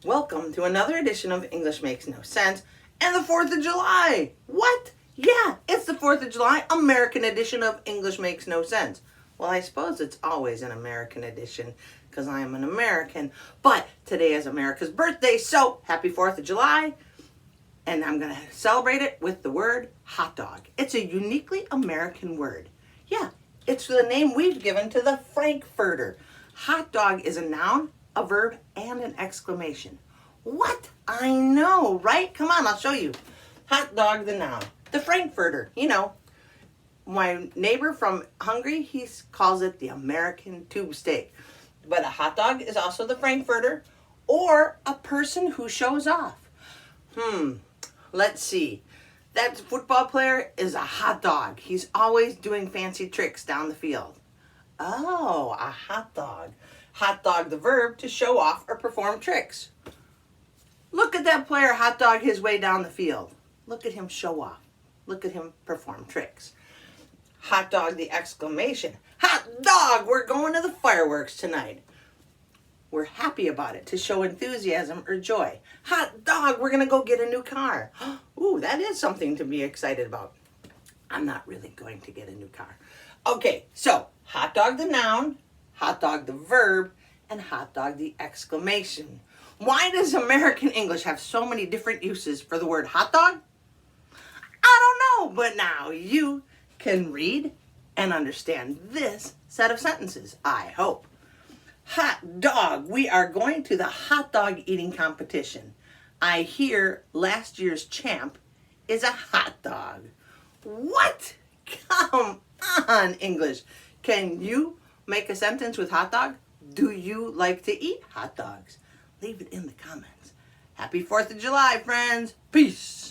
Welcome to another edition of English Makes No Sense and the 4th of July. What? Yeah, it's the 4th of July, American edition of English Makes No Sense. Well, I suppose it's always an American edition because I am an American. But today is America's birthday, so happy 4th of July. And I'm going to celebrate it with the word hot dog. It's a uniquely American word. Yeah, it's the name we've given to the Frankfurter. Hot dog is a noun, a verb, and an exclamation. What? I know, right? Come on, I'll show you. Hot dog, the noun. The Frankfurter, my neighbor from Hungary, he calls it the American tube steak. But a hot dog is also the Frankfurter, or a person who shows off. Let's see. That football player is a hot dog. He's always doing fancy tricks down the field. Oh, a hot dog. Hot dog, the verb, to show off or perform tricks. Look at that player hot dog his way down the field. Look at him show off. Look at him perform tricks. Hot dog, the exclamation. Hot dog, we're going to the fireworks tonight. We're happy about it to show enthusiasm or joy. Hot dog, we're going to go get a new car. Ooh, that is something to be excited about. I'm not really going to get a new car. Okay, so hot dog, the noun, hot dog, the verb, and hot dog, the exclamation. Why does American English have so many different uses for the word hot dog? I don't know, but now you can read and understand this set of sentences, I hope. Hot dog, we are going to the hot dog eating competition. I hear last year's champ is a hot dog. What? Come on, English. Can you make a sentence with hot dog? Do you like to eat hot dogs? Leave it in the comments. Happy 4th of July, friends. Peace.